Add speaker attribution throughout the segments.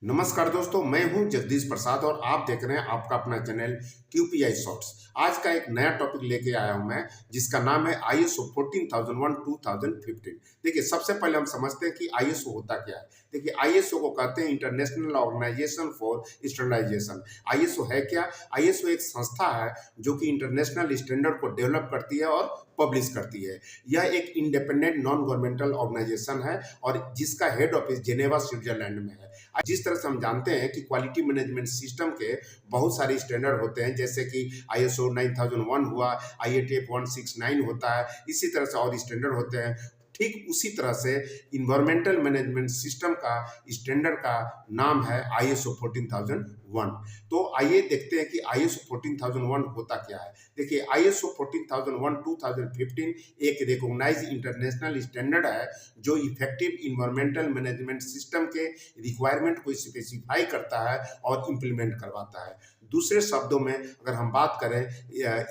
Speaker 1: नमस्कार दोस्तों, मैं हूं जगदीश प्रसाद और आप देख रहे हैं आपका अपना चैनल क्यूपीआई शॉर्ट्स। आज का एक नया टॉपिक लेके आया हूं मैं, जिसका नाम है आईएसओ 14001 2015। देखिए, सबसे पहले हम समझते हैं कि आईएसओ होता क्या है। देखिए, आईएसओ को कहते हैं International Organization for Standardization. ISO है क्या? आईएसओ एक संस्था है जो कि इंटरनेशनल स्टैंडर्ड को डेवलप करती है और पब्लिश करती है। यह एक इंडिपेंडेंट नॉन गवर्नमेंटल ऑर्गेनाइजेशन है और जिसका हेड ऑफिस जेनेवा स्विट्जरलैंड में है। जिस तरह से हम जानते हैं कि क्वालिटी मैनेजमेंट सिस्टम के बहुत सारे स्टैंडर्ड होते हैं, जैसे कि आईएसओ 9001 हुआ, आईएटीएफ 169 होता है, इसी तरह से और स्टैंडर्ड होते हैं। ठीक उसी तरह से इन्वायरमेंटल मैनेजमेंट सिस्टम का स्टैंडर्ड का नाम है आईएसओ 14001। तो आइए देखते हैं कि आईएसओ 14001 होता क्या है। देखिए, आईएसओ 14001 2015 एक रिकॉग्नाइज इंटरनेशनल स्टैंडर्ड है जो इफेक्टिव इन्वायरमेंटल मैनेजमेंट सिस्टम के रिक्वायरमेंट को स्पेसिफाई करता है और इम्प्लीमेंट करवाता है। दूसरे शब्दों में अगर हम बात करें,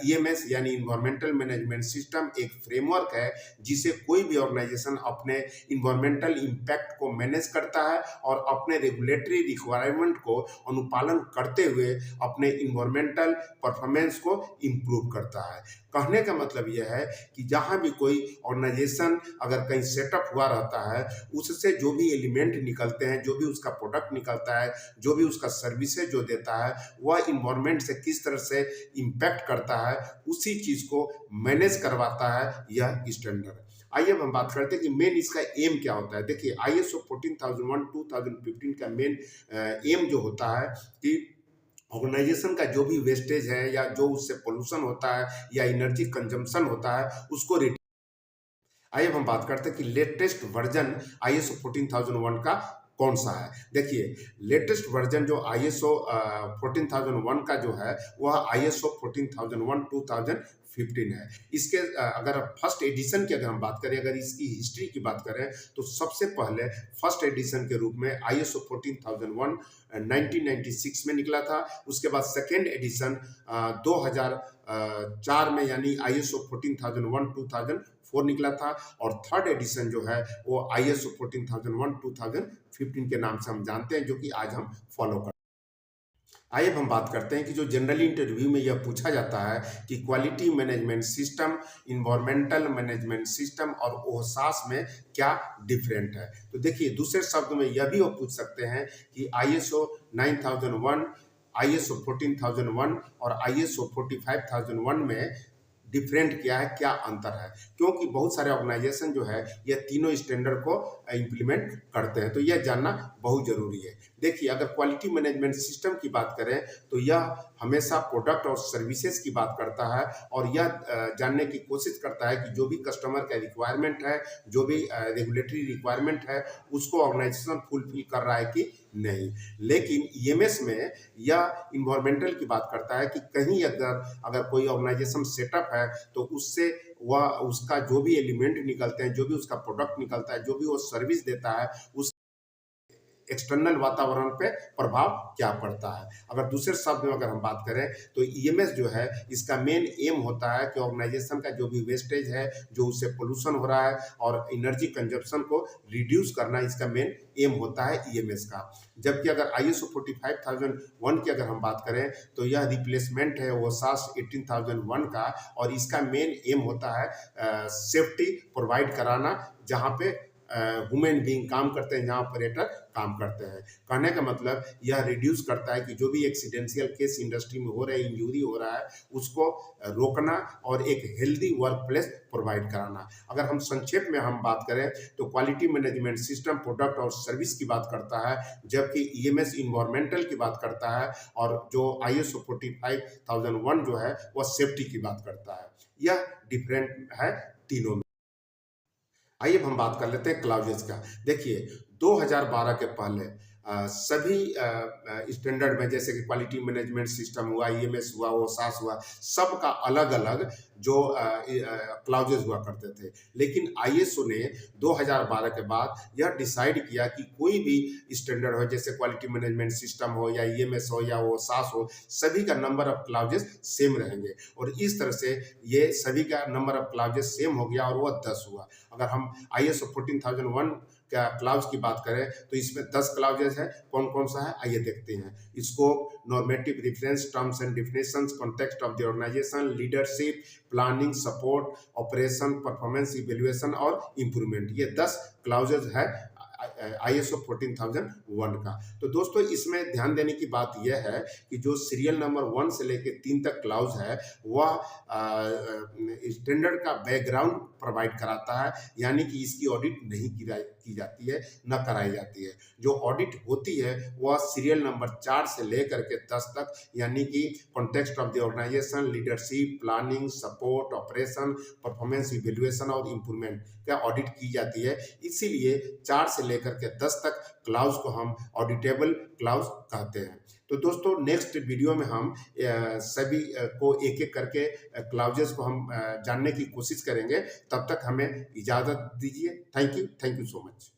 Speaker 1: ईएमएस यानी इन्वायरमेंटल मैनेजमेंट सिस्टम एक फ्रेमवर्क है जिसे कोई भी ऑर्गेनाइजेशन अपने इन्वायरमेंटल इम्पैक्ट को मैनेज करता है और अपने रेगुलेटरी रिक्वायरमेंट को अनुपालन करते हुए अपने इन्वायरमेंटल परफॉर्मेंस को इम्प्रूव करता है। कहने का मतलब यह है कि जहाँ भी कोई ऑर्गेनाइजेशन अगर कहीं सेटअप हुआ रहता है, उससे जो भी एलिमेंट निकलते हैं, जो भी उसका प्रोडक्ट निकलता है, जो भी उसका सर्विसेज जो देता है, वह इन्वायरमेंट से किस तरह से इम्पैक्ट करता है, उसी चीज़ को मैनेज करवाता है यह स्टैंडर्ड। आइए अब हम बात करते हैं कि मेन इसका एम क्या होता है। देखिए, आईएसओ 14001 2015 का मेन एम जो होता है कि ऑर्गेनाइजेशन का जो भी वेस्टेज है या जो उससे पोल्यूशन होता है या एनर्जी कंजम्पशन होता है, उसको आइए अब हम बात करते हैं कि लेटेस्ट वर्जन आईएसओ 14001 का कौन सा है। देखिए, लेटेस्ट वर्जन जो आईएसओ 14001 का जो है वह आईएसओ 14001 2015 है। इसके अगर फर्स्ट एडिशन की अगर हम बात करें, अगर इसकी हिस्ट्री की बात करें, तो सबसे पहले फर्स्ट एडिशन के रूप में आईएसओ 14001 1996 में निकला था। उसके बाद सेकेंड एडिशन 2004 में यानी आईएसओ 14001 2004 निकला था और थर्ड एडिशन जो है वो आईएसओ 14001 2015 के नाम से हम जानते हैं, जो कि आज हम फॉलो करते हैं। आइए अब हम बात करते हैं कि जो जनरली इंटरव्यू में यह पूछा जाता है कि quality management system, environmental management system और ओहसास में क्या डिफरेंट है। तो देखिए, दूसरे शब्द में यह भी वो पूछ सकते हैं कि आईएसओ 9001, आईएसओ 14001 और आईएसओ 45001 में डिफरेंट क्या है, क्या अंतर है। क्योंकि बहुत सारे ऑर्गेनाइजेशन जो है ये तीनों स्टैंडर्ड को इम्प्लीमेंट करते हैं, तो यह जानना बहुत जरूरी है। देखिए, अगर क्वालिटी मैनेजमेंट सिस्टम की बात करें तो यह हमेशा प्रोडक्ट और सर्विसेज की बात करता है और यह जानने की कोशिश करता है कि जो भी कस्टमर का रिक्वायरमेंट है, जो भी रेगुलेटरी रिक्वायरमेंट है, उसको ऑर्गेनाइजेशन फुलफिल कर रहा है कि नहीं। लेकिन ईएमएस में यह इन्वायरमेंटल की बात करता है कि कहीं अगर कोई ऑर्गेनाइजेशन सेटअप है तो उससे वह उसका जो भी एलिमेंट निकलते हैं, जो भी उसका प्रोडक्ट निकलता है, जो भी वो सर्विस देता है, उस एक्सटर्नल वातावरण पे प्रभाव क्या पड़ता है। अगर दूसरे शब्द में अगर हम बात करें तो ईएमएस जो है इसका मेन एम होता है कि ऑर्गेनाइजेशन का जो भी वेस्टेज है, जो उससे पोल्यूशन हो रहा है और एनर्जी कंजप्शन को रिड्यूस करना, इसका मेन एम होता है ईएमएस का। जबकि अगर आईएसओ 45001 की अगर हम बात करें तो यह रिप्लेसमेंट है वो सास 18001 का और इसका मेन एम होता है सेफ्टी प्रोवाइड कराना, जहाँ पे ह्यूमन बीइंग काम करते हैं, जहाँ ऑपरेटर काम करते हैं। कहने का मतलब यह रिड्यूस करता है कि जो भी एक्सीडेंशियल केस इंडस्ट्री में हो रहा है, इंजरी हो रहा है, उसको रोकना और एक हेल्दी वर्क प्लेस प्रोवाइड कराना। अगर हम संक्षेप में हम बात करें तो क्वालिटी मैनेजमेंट सिस्टम प्रोडक्ट और सर्विस की बात करता है, जबकि ईएमएस इन्वायरमेंटल की बात करता है और जो आईएसओ 45001 जो है वह सेफ्टी की बात करता है। यह डिफरेंट है तीनों में। आइए अब हम बात कर लेते हैं क्लाउजेज का। देखिए, 2012 के पहले सभी स्टैंडर्ड में, जैसे कि क्वालिटी मैनेजमेंट सिस्टम हुआ, ईएमएस हुआ, ओसास हुआ, सबका अलग अलग जो क्लाउजेज हुआ करते थे। लेकिन आईएसओ ने 2012 के बाद यह डिसाइड किया कि कोई भी स्टैंडर्ड हो, जैसे क्वालिटी मैनेजमेंट सिस्टम हो या ईएमएस हो या ओसास हो, सभी का नंबर ऑफ क्लाउजेज सेम रहेंगे और इस तरह से ये सभी का नंबर ऑफ क्लाउजेज सेम हो गया और वह 10 हुआ। अगर हम आईएसओ 14001 क्या क्लाउज की बात करें तो इसमें 10 क्लाउजेस है। कौन कौन सा है आइए देखते हैं। Scope, normative reference, terms and definitions, context of the organization, leadership, planning, support, operation, performance evaluation और इंप्रूवमेंट, ये 10 क्लाउजेज है ISO 14001 का। तो दोस्तों इसमें ध्यान देने की बात यह है कि जो सीरियल नंबर 1 से लेकर 3 तक क्लाउज है वह स्टैंडर्ड का बैकग्राउंड प्रोवाइड कराता है, यानी कि इसकी ऑडिट नहीं की जाती है, न कराई जाती है। जो ऑडिट होती है वह सीरियल नंबर 4 से लेकर के 10 तक, यानी कि context of the organization, leadership, planning, support, operation, performance evaluation और इंप्रूवमेंट का ऑडिट की जाती है। इसीलिए 4 से लेकर के 10 तक क्लाउज को हम ऑडिटेबल क्लाउज कहते हैं। तो दोस्तों नेक्स्ट वीडियो में हम सभी को एक एक करके क्लाउजेस को हम जानने की कोशिश करेंगे। तब तक हमें इजाज़त दीजिए। Thank you so much.